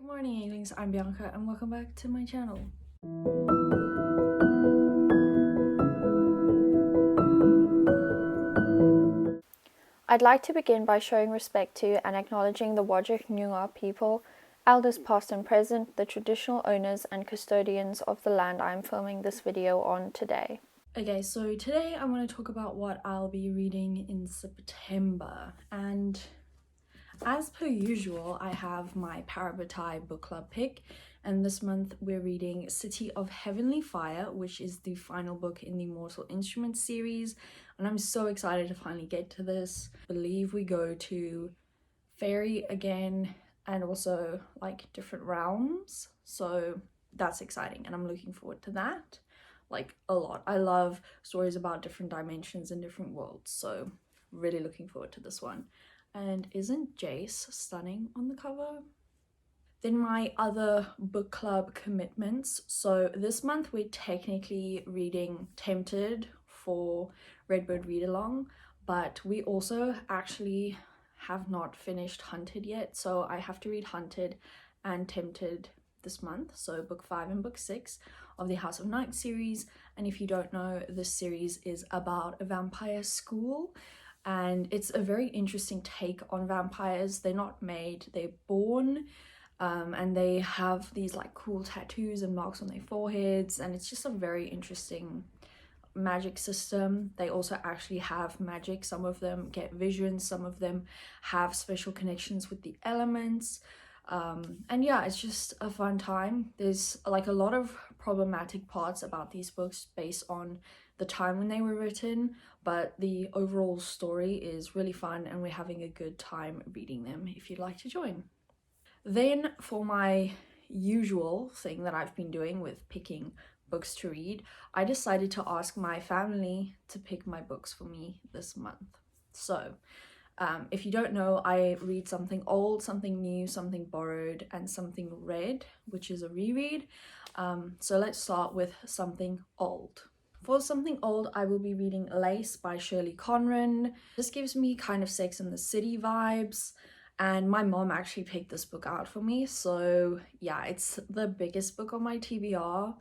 Good morning, Inklings. I'm Bianca and welcome back to my channel. I'd like to begin by showing respect to and acknowledging the Whadjuk Noongar people, elders past and present, the traditional owners and custodians of the land I'm filming this video on today. Okay, so today I want to talk about what I'll be reading in September, and as per usual, I have my Parabatai book club pick, and this month we're reading City of Heavenly Fire, which is the final book in the Mortal Instruments series, and I'm so excited to finally get to this. I believe we go to Fairy again and also like different realms, so that's exciting and I'm looking forward to that like a lot. I love stories about different dimensions and different worlds, so really looking forward to this one. And isn't Jace stunning on the cover? Then my other book club commitments. So this month we're technically reading Tempted for Redbird Read Along, but we also actually have not finished Hunted yet, so I have to read Hunted and Tempted this month, so book 5 and book 6 of the House of Night series. And if you don't know, this series is about a vampire school, and it's a very interesting take on vampires. They're not made, they're born, and they have these like cool tattoos and marks on their foreheads, and it's just a very interesting magic system. They also actually have magic. Some of them get visions, some of them have special connections with the elements, and yeah, it's just a fun time. There's like a lot of problematic parts about these books based on the time when they were written, but the overall story is really fun and we're having a good time reading them if you'd like to join. Then for my usual thing that I've been doing with picking books to read, I decided to ask my family to pick my books for me this month. So if you don't know, I read something old, something new, something borrowed, and something read, which is a reread. So let's start with something old. For something old, I will be reading Lace by Shirley Conran. This gives me kind of Sex and the City vibes, and my mom actually picked this book out for me. So yeah, it's the biggest book on my TBR.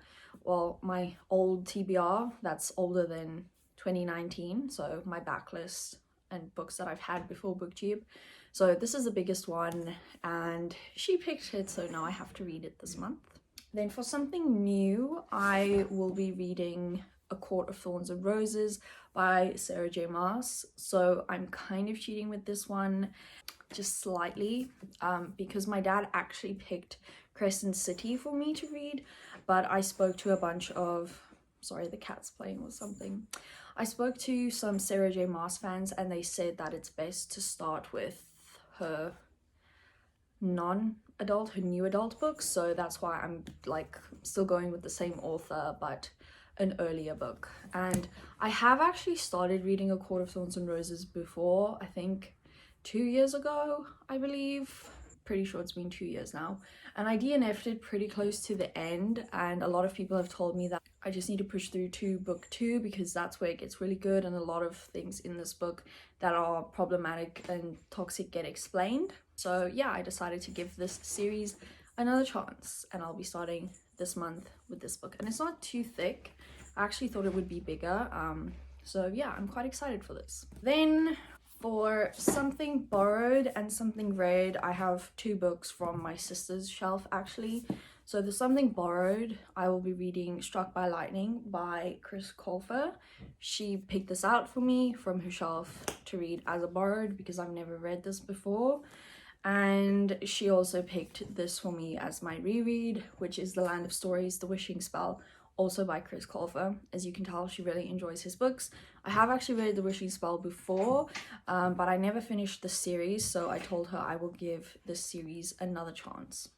Well, my old TBR, that's older than 2019, so my backlist and books that I've had before BookTube. So this is the biggest one and she picked it, so now I have to read it this month. Then for something new, I will be reading A Court of Thorns and Roses by Sarah J Maas. So I'm kind of cheating with this one just slightly, because my dad actually picked Crescent City for me to read, but I spoke to a bunch of, sorry, the cat's playing with something. I spoke to some Sarah J Maas fans and they said that it's best to start with her non-adult, her new adult books, so that's why I'm like still going with the same author but an earlier book. And I have actually started reading A Court of Thorns and Roses before, I think 2 years ago, I believe. Pretty sure it's been 2 years now, and I DNF'd it pretty close to the end, and a lot of people have told me that I just need to push through to book 2 because that's where it gets really good and a lot of things in this book that are problematic and toxic get explained. So yeah, I decided to give this series another chance, and I'll be starting this month with this book, and it's not too thick. I actually thought it would be bigger, so yeah, I'm quite excited for this. Then for something borrowed and something read, I have 2 books from my sister's shelf actually. So the something borrowed, I will be reading Struck by Lightning by Chris Colfer. She picked this out for me from her shelf to read as a borrowed because I've never read this before. And she also picked this for me as my reread, which is The Land of Stories, The Wishing Spell, also by Chris Colfer. As you can tell, she really enjoys his books. I have actually read The Wishing Spell before, but I never finished the series, so I told her I will give this series another chance.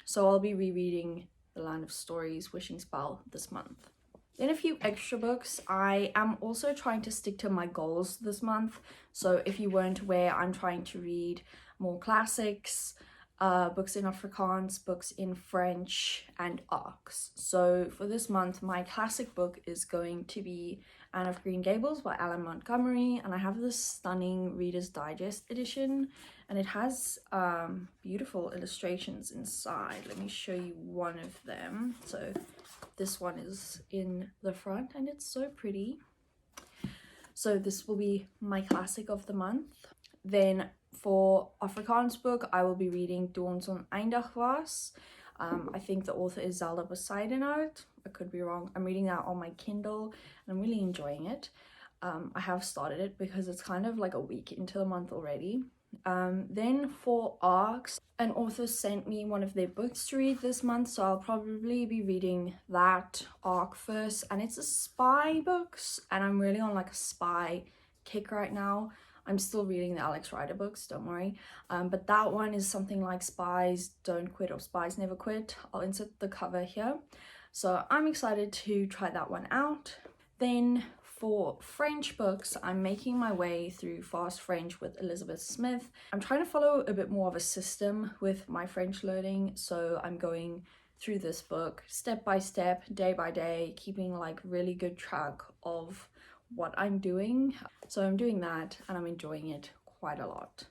So I'll be rereading The Land of Stories, Wishing Spell this month. Then a few extra books. I am also trying to stick to my goals this month. So if you weren't aware, I'm trying to read more classics, books in Afrikaans, books in French, and ARCs. So for this month, my classic book is going to be Anne of Green Gables by Alan Montgomery, and I have this stunning Reader's Digest edition, and it has beautiful illustrations inside. Let me show you one of them. So this one is in the front, and it's so pretty. So this will be my classic of the month. Then for Afrikaans book, I will be reading Toe Ons Oneindig Was. I think the author is Zelda Bezuidenhout. I could be wrong. I'm reading that on my Kindle and I'm really enjoying it. I have started it because it's kind of like a week into the month already. Then for ARCs, an author sent me one of their books to read this month, so I'll probably be reading that ARC first, and it's a spy books, and I'm really on like a spy kick right now. I'm still reading the Alex Rider books, don't worry, but that one is something like Spies Don't Quit or Spies Never Quit. I'll insert the cover here, so I'm excited to try that one out. Then for French books, I'm making my way through Fast French with Elizabeth Smith. I'm trying to follow a bit more of a system with my French learning, so I'm going through this book step by step, day by day, keeping like really good track of what I'm doing. So I'm doing that and I'm enjoying it quite a lot.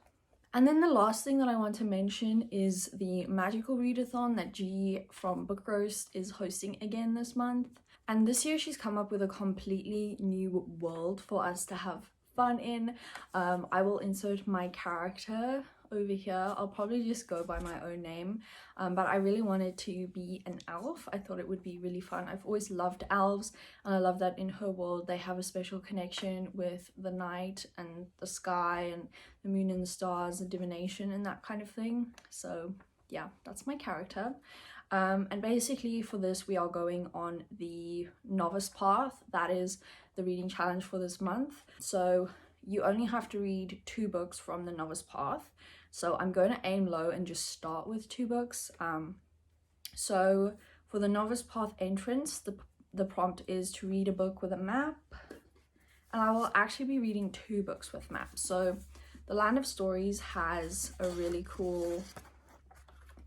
And then the last thing that I want to mention is the Magical Readathon that G from Book Roast is hosting again this month. And this year she's come up with a completely new world for us to have fun in. I will insert my character over here. I'll probably just go by my own name, but I really wanted to be an elf. I thought it would be really fun. I've always loved elves, and I love that in her world they have a special connection with the night and the sky and the moon and the stars and divination and that kind of thing. So yeah, that's my character. And basically for this we are going on the novice path. That is the reading challenge for this month. So you only have to read 2 books from the novice path. So I'm going to aim low and just start with 2 books. So for the novice path entrance, the prompt is to read a book with a map. And I will actually be reading 2 books with maps. So The Land of Stories has a really cool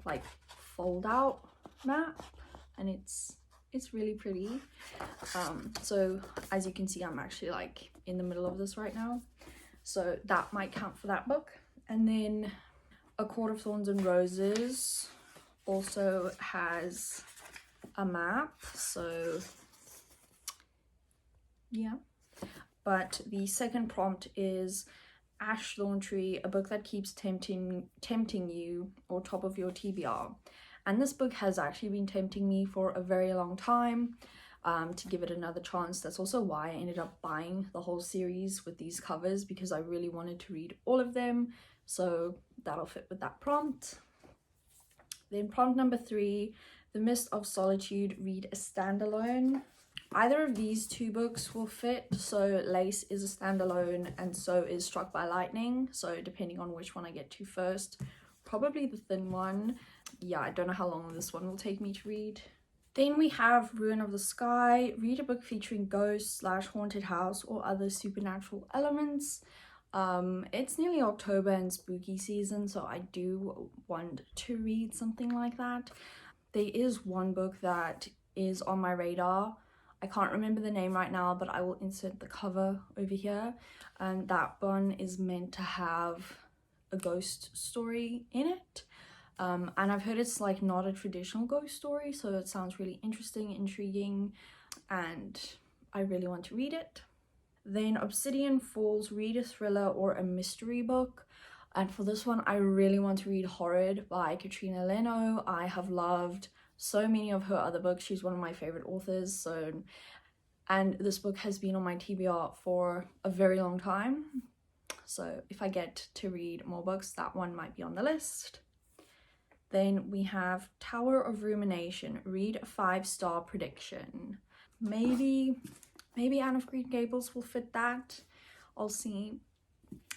like fold out map, and it's really pretty. So as you can see, I'm actually like in the middle of this right now, so that might count for that book. And then A Court of Thorns and Roses also has a map, so yeah. But the second prompt is Ash Thorn Tree, a book that keeps tempting you, or top of your TBR. And this book has actually been tempting me for a very long time to give it another chance. That's also why I ended up buying the whole series with these covers, because I really wanted to read all of them. So that'll fit with that prompt. Then prompt number 3, The Mist of Solitude, read a standalone. Either of these 2 books will fit. So Lace is a standalone and so is Struck by Lightning. So depending on which one I get to first, probably the thin one. Yeah, I don't know how long this one will take me to read. Then we have Ruin of the Sky, read a book featuring ghosts / haunted house or other supernatural elements. It's nearly October and spooky season, so I do want to read something like that. There is one book that is on my radar. I can't remember the name right now, but I will insert the cover over here. And that one is meant to have a ghost story in it. And I've heard it's like not a traditional ghost story, so it sounds really interesting, intriguing, and I really want to read it. Then Obsidian Falls, read a thriller or a mystery book. And for this one, I really want to read Horrid by Katrina Leno. I have loved so many of her other books. She's one of my favorite authors. And this book has been on my TBR for a very long time. So if I get to read more books, that one might be on the list. Then we have Tower of Rumination, read a 5-star prediction. Maybe Anne of Green Gables will fit that. I'll see,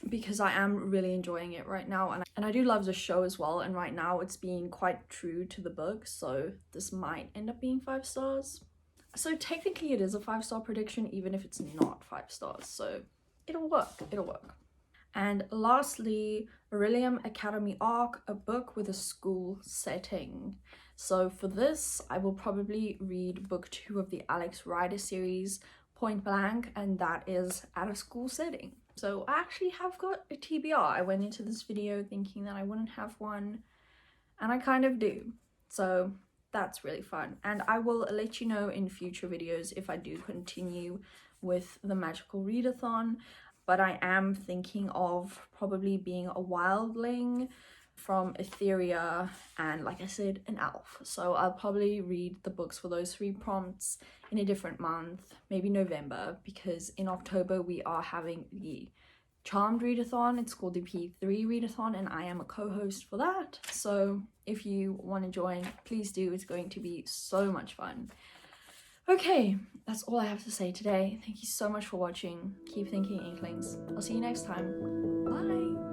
because I am really enjoying it right now, and I do love the show as well, and right now it's being quite true to the book, so this might end up being 5 stars. So technically it is a 5-star prediction, even if it's not 5 stars, so it'll work. And lastly, Aurelium Academy Arc, a book with a school setting. So for this, I will probably read book 2 of the Alex Rider series, Point Blank, and that is at a school setting. So I actually have got a TBR. I went into this video thinking that I wouldn't have one, and I kind of do. So that's really fun. And I will let you know in future videos if I do continue with the magical readathon. But I am thinking of probably being a wildling from Etheria and, like I said, an elf. So I'll probably read the books for those 3 prompts in a different month, maybe November, because in October we are having the Charmed readathon. It's called the P3 readathon and I am a co-host for that. So if you want to join, please do. It's going to be so much fun. Okay, that's all I have to say today. Thank you so much for watching. Keep thinking, Inklings. I'll see you next time. Bye!